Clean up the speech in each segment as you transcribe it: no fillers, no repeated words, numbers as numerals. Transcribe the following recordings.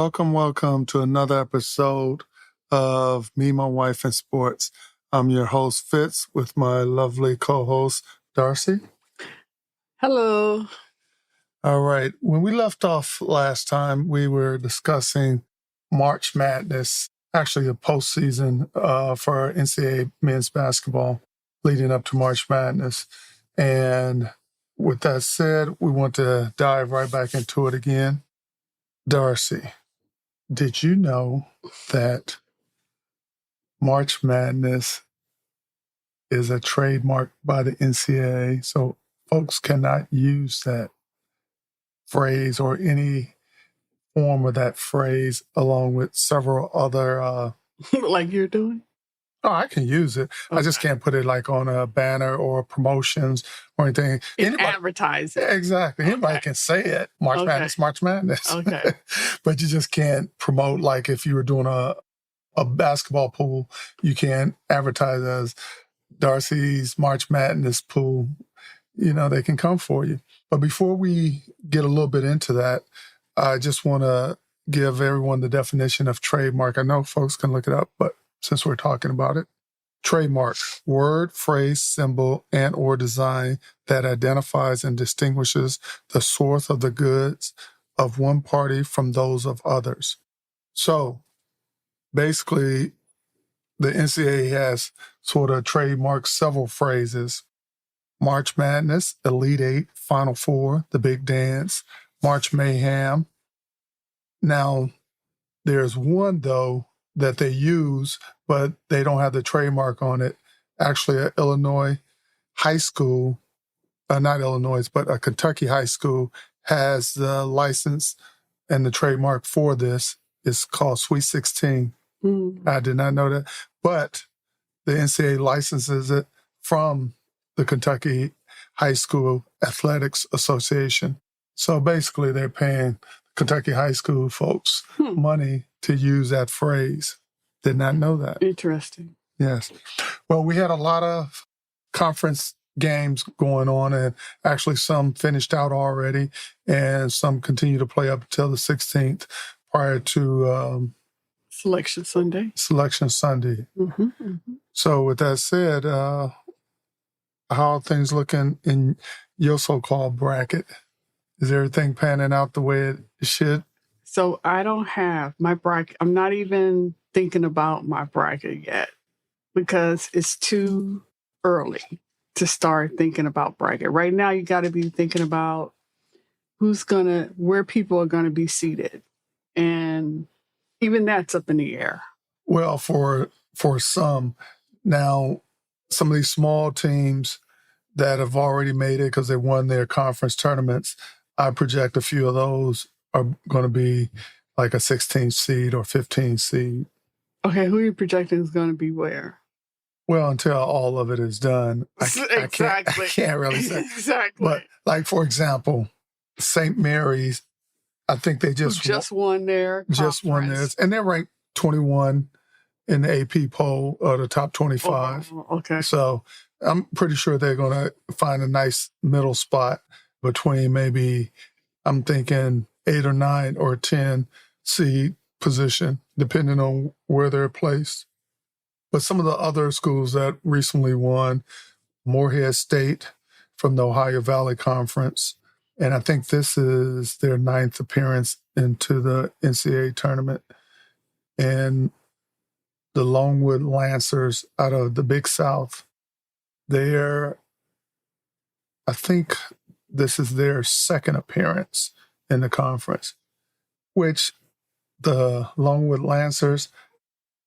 Welcome to another episode of Me, My Wife, and Sports. I'm your host, Fitz, with my lovely co-host, Darcy. Hello. All right. When we left off last time, we were discussing March Madness, actually the postseason for NCAA men's basketball leading up to March Madness. And with that said, we want to dive right back into it again. Darcy, did you know that March Madness is a trademark by the NCAA? So folks cannot use that phrase or any form of that phrase along with several other... Like you're doing? Oh, I can use it. Okay. I just can't put it like on a banner or promotions or anything. Advertise it. Exactly. Okay. Anybody can say it. March Madness, March Madness. Okay. But you just can't promote, like if you were doing a basketball pool, you can't advertise as Darcy's March Madness pool. You know, they can come for you. But before we get a little bit into that, I just want to give everyone the definition of trademark. I know folks can look it up, but since we're talking about it, trademark, word, phrase, symbol, and or design that identifies and distinguishes the source of the goods of one party from those of others. So basically, the NCAA has sort of trademarked several phrases: March Madness, Elite Eight, Final Four, The Big Dance, March Mayhem. Now, there's one, though, that they use, but they don't have the trademark on it. Actually, an Illinois high school, not Illinois, but a Kentucky high school has the license and the trademark for this. It's called Sweet 16. I did not know that. But the NCAA licenses it from the Kentucky High School Athletics Association. So basically, they're paying Kentucky high school folks money to use that phrase. Did not know that. Interesting. Yes. Well, we had a lot of conference games going on, and actually some finished out already, and some continue to play up until the 16th prior to Selection Sunday. So with that said, how are things looking in your so-called bracket? Is everything panning out the way it should? So I don't have my bracket. I'm not even thinking about my bracket yet because it's too early to start thinking about bracket. Right now, you got to be thinking about where people are going to be seated. And even that's up in the air. Well, for some, now, some of these small teams that have already made it because they won their conference tournaments, I project a few of those are going to be like a 16th seed or 15th seed. Okay, who are you projecting is going to be where? Well, until all of it is done, I can't really say. Exactly. But like, for example, St. Mary's, I think they just won their conference. Just won theirs. And they're ranked 21 in the AP poll of the top 25. Oh, okay. So I'm pretty sure they're going to find a nice middle spot between maybe, I'm thinking 8 or 9 or 10 seed position, depending on where they're placed. But some of the other schools that recently won, Morehead State from the Ohio Valley Conference, and I think this is their 9th appearance into the NCAA tournament. And the Longwood Lancers out of the Big South, I think this is their 2nd appearance in the conference, which the Longwood Lancers,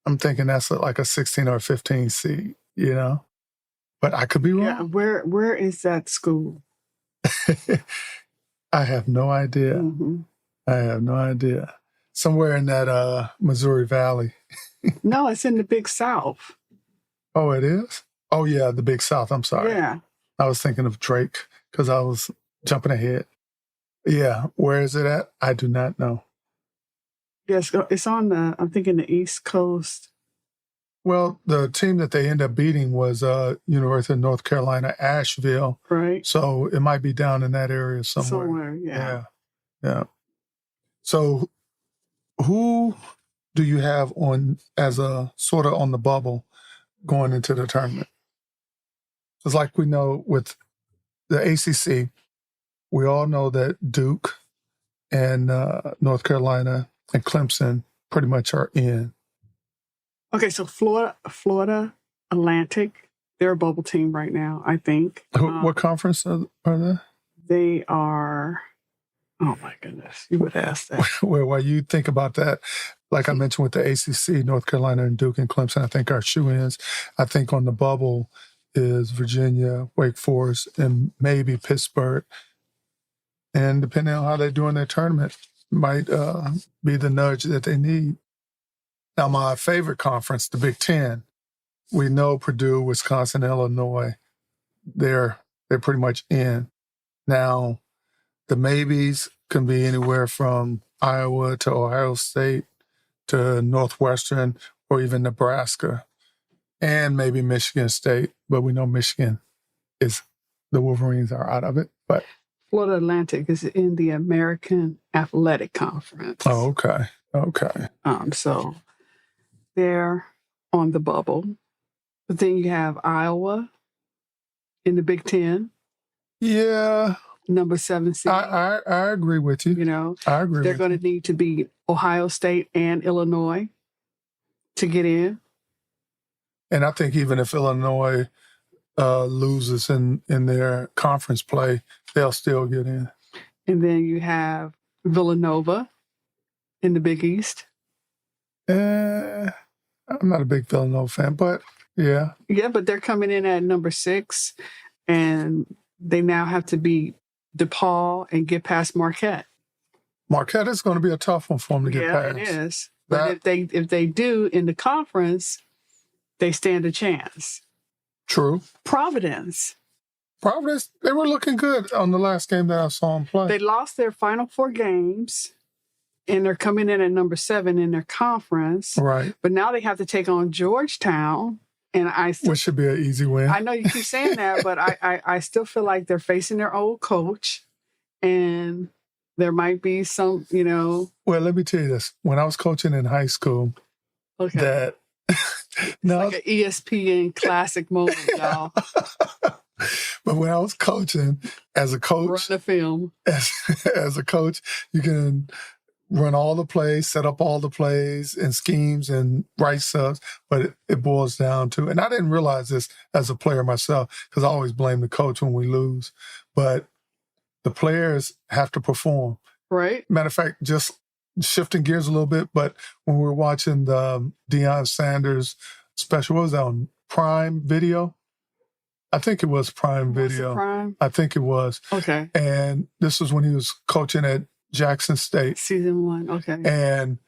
I'm thinking that's like a 16 or 15 seed, you know? But I could be wrong. Yeah, where is that school? I have no idea. I have no idea. Somewhere in that Missouri Valley. No, it's in the Big South. Oh, it is? Oh, yeah, the Big South. I'm sorry. Yeah. I was thinking of Drake because I was jumping ahead. Yeah, where is it at? I do not know. Yes, it's on I'm thinking the East Coast. Well, the team that they ended up beating was University of North Carolina, Asheville. Right. So it might be down in that area somewhere. Yeah. Yeah. So Who do you have on as a sort of on the bubble going into the tournament? It's like we know with the ACC, we all know that Duke and North Carolina and Clemson pretty much are in. Okay, so Florida Atlantic, they're a bubble team right now, I think. What conference are they? They are, oh my goodness, you would ask that. Well, while you think about that, like I mentioned with the ACC, North Carolina and Duke and Clemson, I think are shoe-ins. I think on the bubble is Virginia, Wake Forest, and maybe Pittsburgh. And depending on how they do in their tournament, might be the nudge that they need. Now, my favorite conference, the Big Ten, we know Purdue, Wisconsin, Illinois, they're pretty much in. Now, the maybes can be anywhere from Iowa to Ohio State to Northwestern or even Nebraska and maybe Michigan State. But we know Michigan the Wolverines are out of it. But Florida Atlantic is in the American Athletic Conference. Oh, okay. Okay. So they're on the bubble. But then you have Iowa in the Big Ten. Yeah. Number 7 seed. I agree with you. You know, I agree. They're going to need to beat Ohio State and Illinois to get in. And I think even if Illinois loses in their conference play, they'll still get in. And then you have Villanova in the Big East. I'm not a big Villanova fan, but yeah. Yeah, but they're coming in at number 6, and they now have to beat DePaul and get past Marquette. Marquette is going to be a tough one for them to get past. Yeah, it is. But if they do in the conference, they stand a chance. True. Providence, they were looking good on the last game that I saw them play. They lost their final 4 games, and they're coming in at number 7 in their conference. Right. But now they have to take on Georgetown. And which should be an easy win. I know you keep saying that, but I still feel like they're facing their old coach, and there might be some, Well, let me tell you this. When I was coaching in high school, that no, like an ESPN classic moment, y'all. But when I was coaching, as a coach, run the film. As a coach, you can run all the plays, set up all the plays and schemes and write subs, but it boils down to, and I didn't realize this as a player myself, because I always blame the coach when we lose, but the players have to perform. Right. Matter of fact, just shifting gears a little bit, but when we were watching the Deion Sanders special, what was that on Prime Video? I think it was Prime Video. Prime? I think it was. Okay. And this was when he was coaching at Jackson State. Season 1, okay. And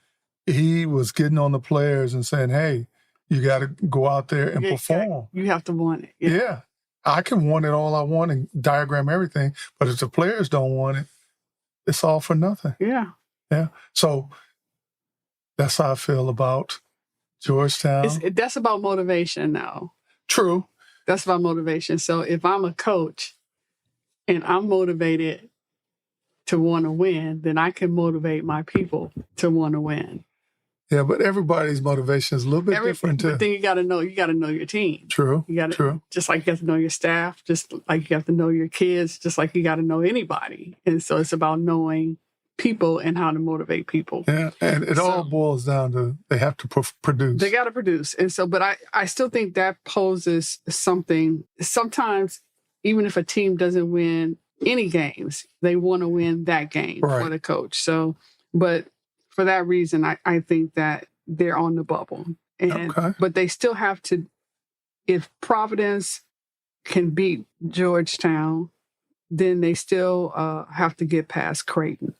he was getting on the players and saying, hey, you got to go out there and perform. You have to want it. Yeah. I can want it all I want and diagram everything, but if the players don't want it, it's all for nothing. Yeah. Yeah. So that's how I feel about Georgetown. That's about motivation now. True. That's about motivation. So if I'm a coach and I'm motivated to want to win, then I can motivate my people to want to win. Yeah, but everybody's motivation is a little bit different too. But then you got to know your team. True. True. Just like you have to know your staff, just like you have to know your kids, just like you got to know anybody. And so it's about knowing people and how to motivate people. Yeah, and it all boils down to they have to produce. They got to produce. And so, but I still think that poses something. Sometimes, even if a team doesn't win any games, they want to win that game for the coach. So, but for that reason, I think that they're on the bubble. But they still have to, if Providence can beat Georgetown, then they still have to get past Creighton.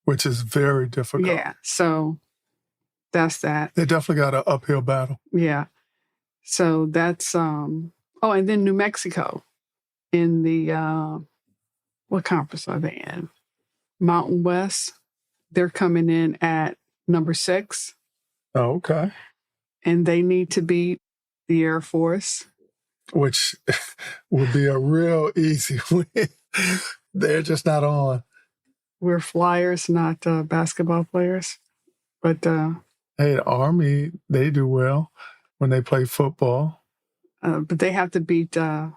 Which is very difficult. Yeah, so that's that. They definitely got an uphill battle. Yeah. So that's, and then New Mexico in the, what conference are they in? Mountain West. They're coming in at number 6. Oh, okay. And they need to beat the Air Force. Which would be a real easy win. They're just not on. We're Flyers, not basketball players. But Hey, the Army, they do well when they play football. but they have to beat the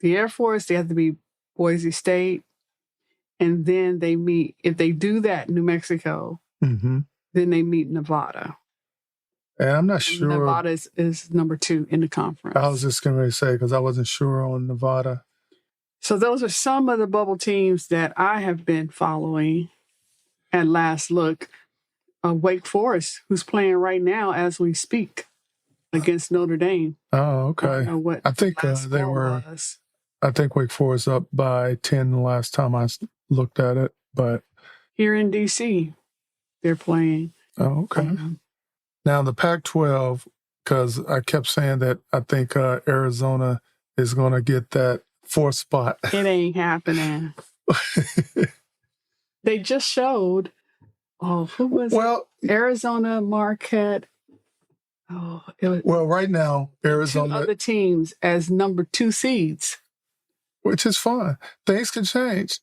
Air Force. They have to beat Boise State, and then they meet. If they do that, New Mexico, Mm-hmm. then they meet Nevada. And I'm not And sure. Nevada is number 2 in the conference. I was just going to say, because I wasn't sure on Nevada. So those are some of the bubble teams that I have been following at last look. Wake Forest, who's playing right now as we speak against Notre Dame. Oh, I don't okay. know what I think the last they score were. was. I think Wake Forest up by 10 the last time I looked at it. But Here in D.C., they're playing. oh, okay. Now the Pac-12, because I kept saying that I think Arizona is going to get that 4th spot. It ain't happening. They just showed. Oh, who was it? Arizona, Marquette. Oh, it was Well, right now, 2 Arizona, other teams as number 2 seeds. which is fine. Things can change.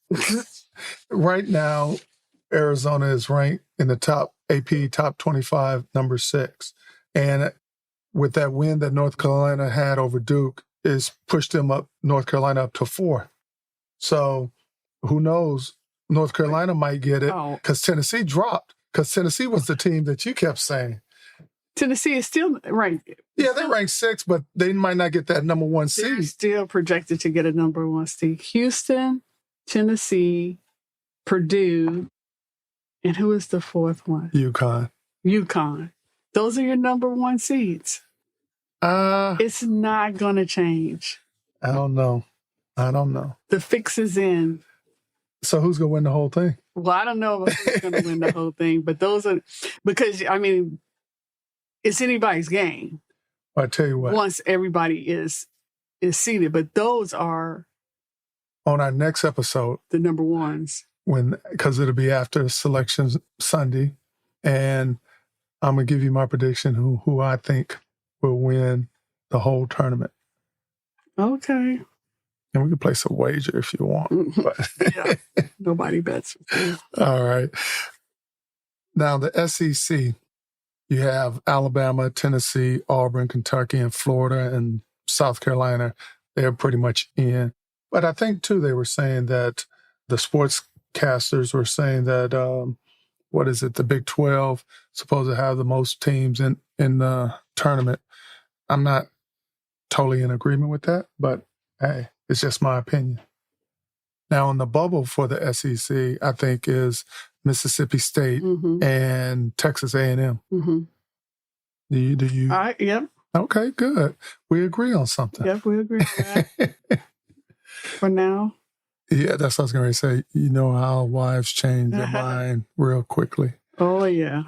Right now, Arizona is ranked in the top AP top 25, number 6. And with that win that North Carolina had over Duke, is pushed them up, North Carolina up to 4. So who knows? North Carolina might get it because Tennessee dropped, because Tennessee was the team that you kept saying. Tennessee is still ranked. Yeah, they're ranked 6, but they might not get that number 1 seed. They're still projected to get a number 1 seed. Houston, Tennessee, Purdue, and who is the 4th one? UConn. Those are your number 1 seeds. It's not going to change. I don't know. The fix is in. So who's going to win the whole thing? Well, I don't know who's going to win the whole thing, but those are, because, I mean, it's anybody's game. I tell you what. Once everybody is seated, but those are on our next episode, the number 1s. Because it'll be after Selection Sunday, and I'm gonna give you my prediction who I think will win the whole tournament. Okay. And we can place a wager if you want. But yeah, nobody bets. All right. Now the SEC, you have Alabama, Tennessee, Auburn, Kentucky, and Florida, and South Carolina. They're pretty much in. But I think too they were saying that the sportscasters were saying that the Big 12 supposed to have the most teams in the tournament. I'm not totally in agreement with that, but hey, it's just my opinion. Now, on the bubble for the SEC, I think is Mississippi State and Texas A&M. Mm-hmm. Do you? Yep. Okay, good. We agree on something. Yep, we agree on that. For now. Yeah, that's what I was going to say. You know how wives change their mind real quickly. Oh, yeah.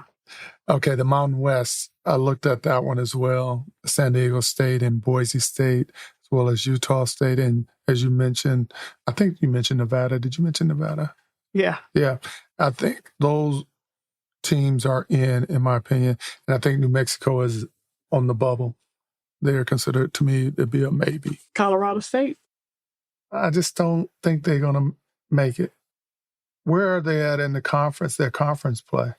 Okay, the Mountain West, I looked at that one as well. San Diego State and Boise State, as well as Utah State. And as you mentioned, I think you mentioned Nevada. Did you mention Nevada? Yeah. Yeah. I think those teams are in my opinion. And I think New Mexico is on the bubble. They're considered, to me, to be a maybe. Colorado State? I just don't think they're going to make it. Where are they at in the conference, their conference play?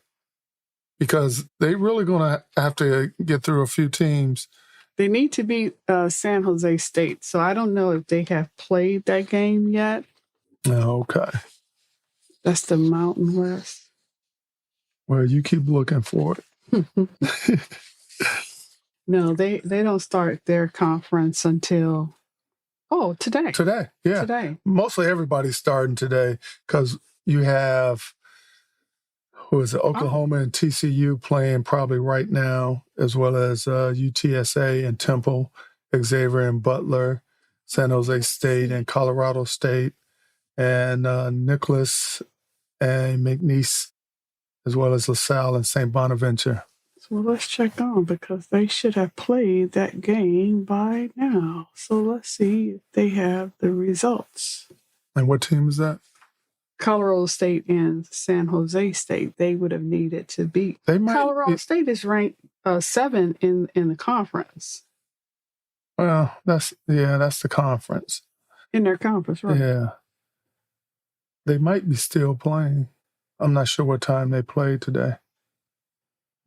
Because they're really going to have to get through a few teams. They need to beat San Jose State. So I don't know if they have played that game yet. Okay. That's the Mountain West. Well, you keep looking for it. No, they don't start their conference until, today. Today, yeah. Today. Mostly everybody's starting today because you have, Oklahoma and TCU playing probably right now, as well as UTSA and Temple, Xavier and Butler, San Jose State and Colorado State, and Nicholas and McNeese, as well as LaSalle and St. Bonaventure. So let's check on, because they should have played that game by now. So let's see if they have the results. And what team is that? Colorado State and San Jose State. They would have needed to beat. Colorado State is ranked 7 in the conference. Well, that's the conference. In their conference, right? Yeah. They might be still playing. I'm not sure what time they played today.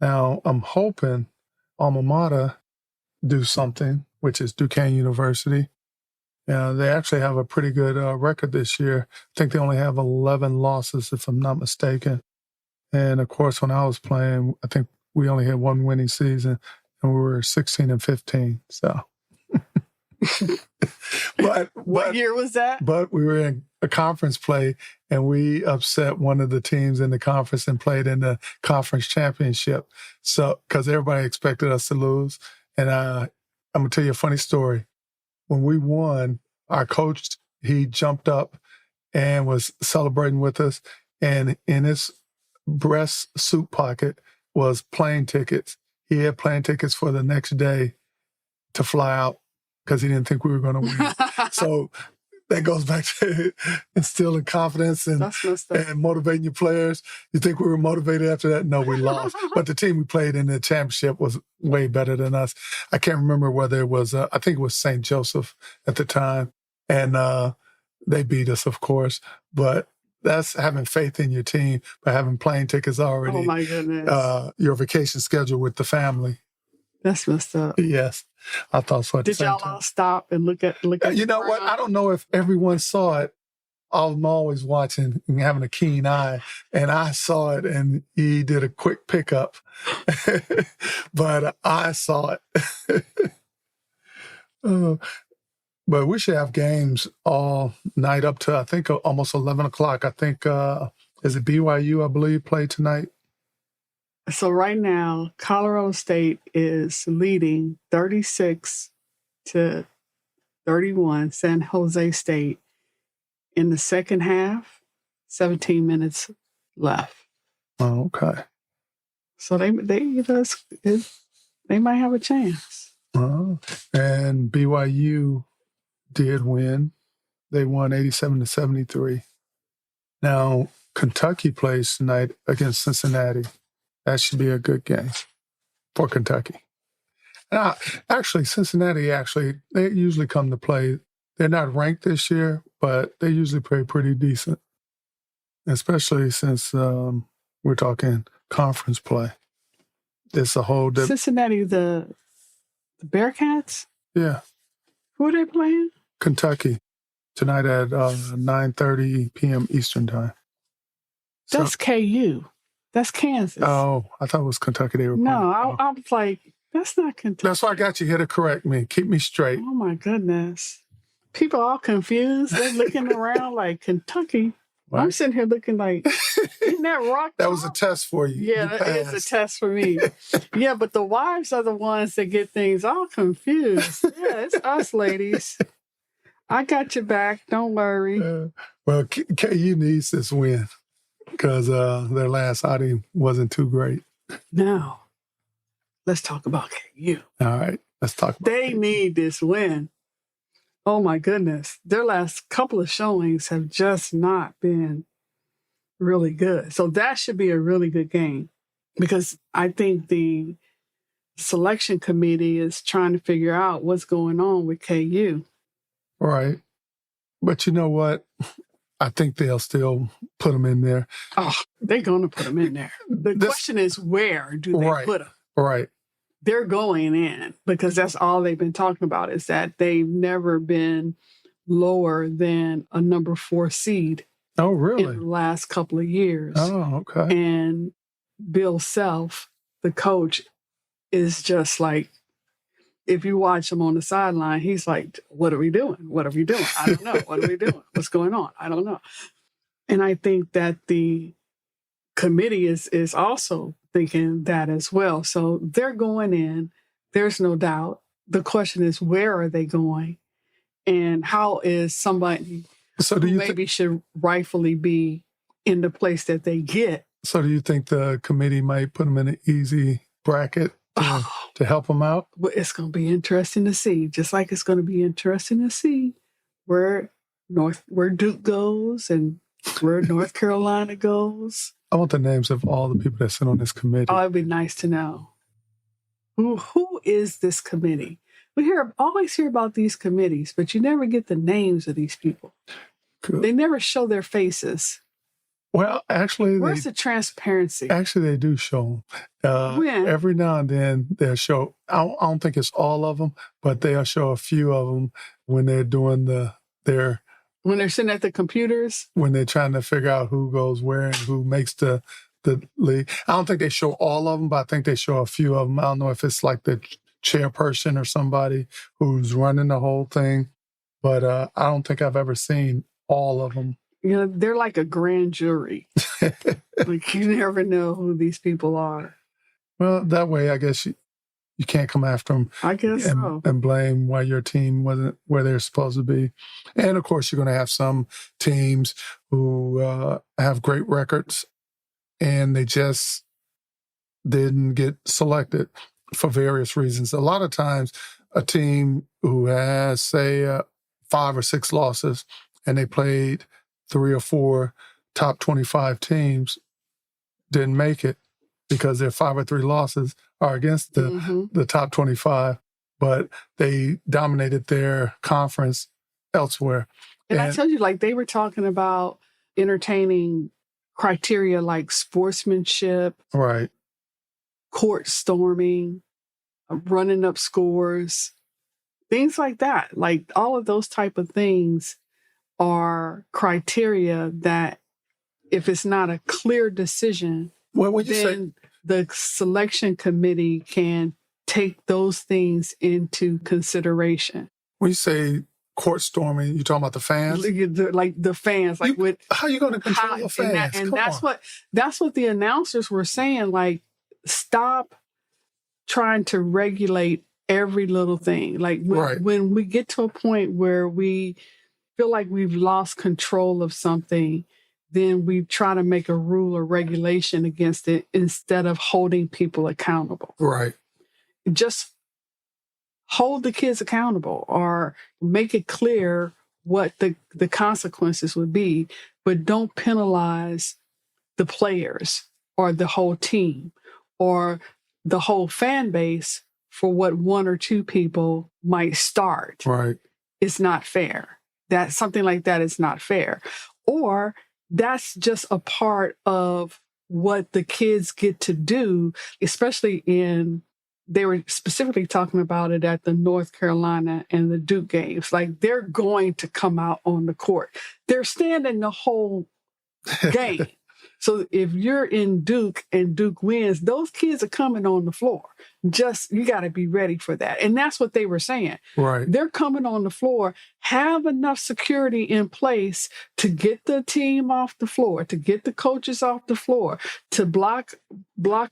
Now, I'm hoping alma mater do something, which is Duquesne University. They actually have a pretty good record this year. I think they only have 11 losses, if I'm not mistaken. And of course, when I was playing, I think we only had one winning season, and we were 16-15. So, what year was that? But we were in a conference play, and we upset one of the teams in the conference and played in the conference championship. So, because everybody expected us to lose, and I'm gonna tell you a funny story. When we won, our coach, he jumped up and was celebrating with us. And in his breast suit pocket was plane tickets. He had plane tickets for the next day to fly out because he didn't think we were going to win. So that goes back to instilling confidence and motivating your players. You think we were motivated after that? No, we lost. But the team we played in the championship was way better than us. I can't remember whether it was, I think it was St. Joseph at the time. And they beat us, of course. But that's having faith in your team by having plane tickets already. Oh, my goodness. Your vacation schedule with the family. That's messed up. Yes, I thought so. Did y'all all stop and look at? You know what? I don't know if everyone saw it. I'm always watching and having a keen eye, and I saw it, and he did a quick pickup, but I saw it. But we should have games all night up to, I think, almost 11 o'clock. I think, is it BYU, I believe, play tonight? So right now, Colorado State is leading 36-31, San Jose State. In the second half, 17 minutes left. Oh, okay. So they might have a chance. And BYU did win. They won 87-73. Now, Kentucky plays tonight against Cincinnati. That should be a good game for Kentucky. Now, actually, Cincinnati, they usually come to play. They're not ranked this year, but they usually play pretty decent, especially since we're talking conference play. It's a whole different... Cincinnati, the Bearcats? Yeah. Who are they playing? Kentucky. Tonight at 9:30 p.m. Eastern time. That's KU. That's Kansas. Oh, I thought it was Kentucky they were playing. No, I was like, that's not Kentucky. That's why I got you here to correct me. Keep me straight. Oh, my goodness. People all confused. They're looking around like, Kentucky? What? I'm sitting here looking like, isn't that rock? That was a test for you. Yeah, that is a test for me. Yeah, but the wives are the ones that get things all confused. Yeah, it's us ladies. I got your back. Don't worry. Well, KU needs this win because their last outing wasn't too great. Now, let's talk about KU. All right, let's talk about They need this win. Oh, my goodness. Their last couple of showings have just not been really good. So that should be a really good game because I think the selection committee is trying to figure out what's going on with KU. Right. But you know what? I think they'll still put them in there. Oh, they're going to put them in there. The question is, where do they put them? Right. They're going in because that's all they've been talking about is that they've never been lower than a number 4 seed. Oh, really? In the last couple of years. Oh, okay. And Bill Self, the coach, is just like, if you watch him on the sideline, he's like, what are we doing? What are we doing? I don't know. What are we doing? What's going on? I don't know. And I think that the committee is also thinking that as well. So they're going in. There's no doubt. The question is, where are they going? And how is somebody who maybe should rightfully be in the place that they get? So do you think the committee might put them in an easy bracket to help them out? Well, it's going to be interesting to see. Just like it's going to be interesting to see where Duke goes and where North Carolina goes. I want the names of all the people that sit on this committee. Oh, it'd be nice to know. Who is this committee? We always hear about these committees, but you never get the names of these people. Cool. They never show their faces. Well, actually, Where's the transparency? they do show them. When? Every now and then they'll show, I don't think it's all of them, but they'll show a few of them when they're doing When they're sitting at the computers? when they're trying to figure out who goes where and who makes the league. I don't think they show all of them, but I think they show a few of them. I don't know if it's like the chairperson or somebody who's running the whole thing, but I don't think I've ever seen all of them. You know, they're like a grand jury. Like, you never know who these people are. Well, that way, I guess you can't come after them I guess so. and blame why your team wasn't where they're supposed to be. And of course, you're going to have some teams who have great records and they just didn't get selected for various reasons. A lot of times, a team who has, say, 5 or 6 losses and they played 3 or 4 top 25 teams didn't make it because their 5 or 3 losses are against the top 25, but they dominated their conference elsewhere. And I told you, like, they were talking about entertaining criteria like sportsmanship, Right. court storming, running up scores, things like that. Like, all of those type of things are criteria that if it's not a clear decision, Well, when you then the selection committee can take those things into consideration. when you say court storming, you talking about the fans? Like the fans, like how are you going to control the fans? and that's what the announcers were saying. Like, stop trying to regulate every little thing. Like when we get to a point where we feel like we've lost control of something, then we try to make a rule or regulation against it instead of holding people accountable. Right. Just hold the kids accountable or make it clear what the consequences would be, but don't penalize the players or the whole team or the whole fan base for what 1 or 2 people might start. Right. It's not fair. That something like that is not fair. Or that's just a part of what the kids get to do, especially they were specifically talking about it at the North Carolina and the Duke games. Like, they're going to come out on the court. They're standing the whole game. So if you're in Duke and Duke wins, those kids are coming on the floor. Just, you got to be ready for that. And that's what they were saying. Right. They're coming on the floor, have enough security in place to get the team off the floor, to get the coaches off the floor, to block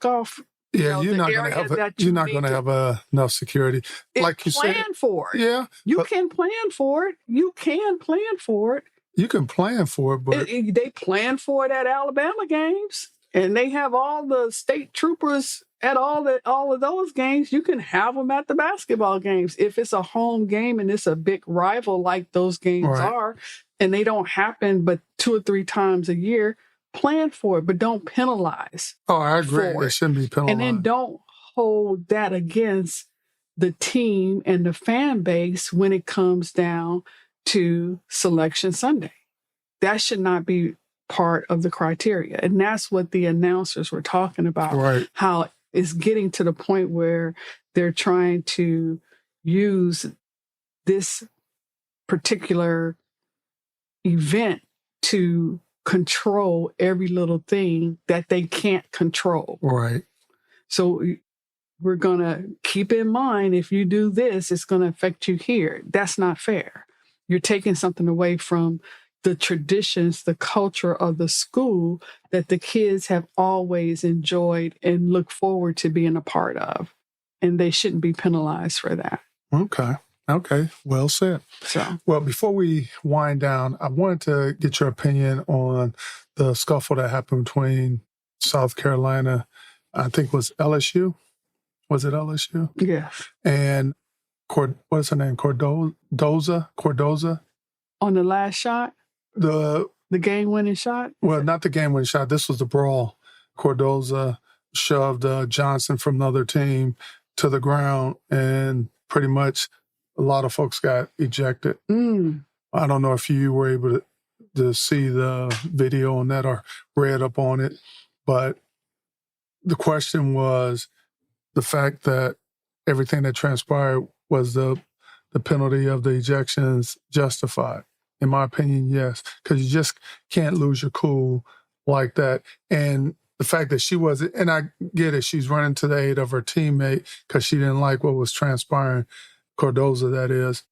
off. Yeah, you're not going to have enough security. Like you said, plan for it. Yeah. You can plan for it. You can plan for it. You can plan for it, but they plan for it at Alabama games, and they have all the state troopers at all of those games. You can have them at the basketball games if it's a home game and it's a big rival like those games are, and they don't happen but 2 or 3 times a year. Plan for it, but don't penalize. Oh, I agree. It shouldn't be penalized. And then don't hold that against the team and the fan base when it comes down to Selection Sunday. That should not be part of the criteria. And that's what the announcers were talking about. Right. How it's getting to the point where they're trying to use this particular event to control every little thing that they can't control. Right. So we're going to keep in mind, if you do this, it's going to affect you here. That's not fair. You're taking something away from the traditions, the culture of the school that the kids have always enjoyed and look forward to being a part of. And they shouldn't be penalized for that. Okay. Well said. Well, before we wind down, I wanted to get your opinion on the scuffle that happened between South Carolina, I think it was LSU. Was it LSU? Yeah. And what's her name? Cordoza? On the last shot? The game-winning shot? Well, not the game-winning shot. This was the brawl. Cordoza shoved Johnson from the other team to the ground, and pretty much a lot of folks got ejected. I don't know if you were able to see the video on that or read up on it. But the question was the fact that everything that transpired was the penalty of the ejections justified. In my opinion, yes, because you just can't lose your cool like that. And the fact that she wasn't, and I get it, she's running to the aid of her teammate because she didn't like what was transpiring, Cardoza that is,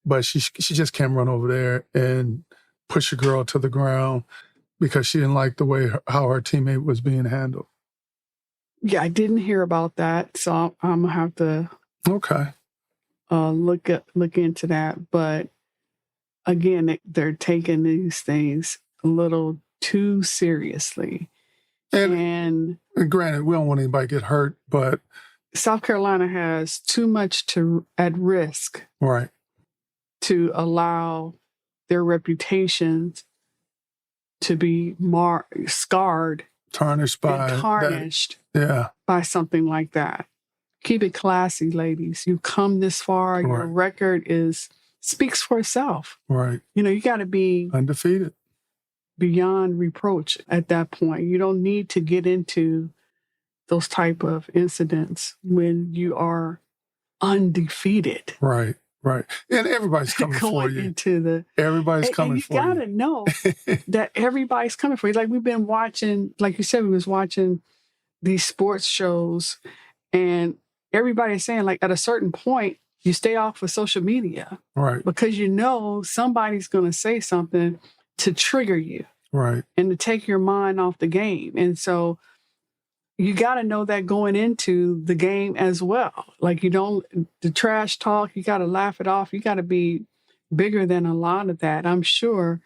but she just can't run over there and push a girl to the ground because she didn't like the way how her teammate was being handled. Yeah, I didn't hear about that, so I'm gonna have to look into that. But again, they're taking these things a little too seriously. And granted, we don't want anybody to get hurt, but South Carolina has too much at risk, right, to allow their reputations to be scarred, tarnished by something like that. Keep it classy, ladies. You come this far, right. Your record speaks for itself. Right. You got to be undefeated, beyond reproach at that point. You don't need to get into those type of incidents when you are undefeated. Right. Right. And everybody's coming for you. Everybody's coming for you. You got to know that everybody's coming for you. Like we've been watching, like you said, we was watching these sports shows, and everybody's saying like at a certain point, you stay off of social media. Right. Because somebody's going to say something to trigger you. Right. And to take your mind off the game. And so you got to know that going into the game as well. Like the trash talk, you got to laugh it off. You got to be bigger than a lot of that. I'm sure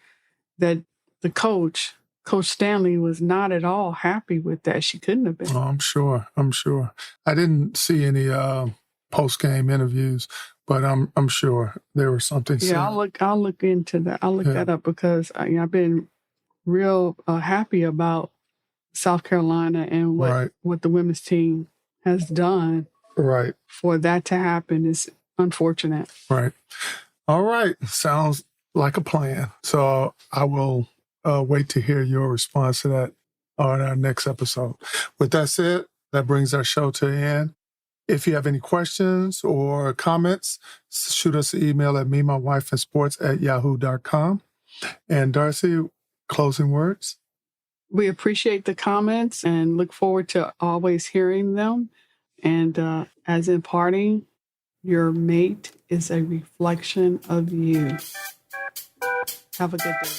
that the Coach Stanley, was not at all happy with that. She couldn't have been. Oh, I'm sure. I didn't see any post-game interviews, but I'm sure there was something. Yeah, I'll look into that. I'll look that up because I've been real happy about South Carolina and what the women's team has done. Right. For that to happen is unfortunate. Right. All right. Sounds like a plan. So I will wait to hear your response to that on our next episode. With that said, that brings our show to an end. If you have any questions or comments, shoot us an email at memywifeandsports@yahoo.com. And Darcy, closing words? We appreciate the comments and look forward to always hearing them. And as in parting, your mate is a reflection of you. Have a good day.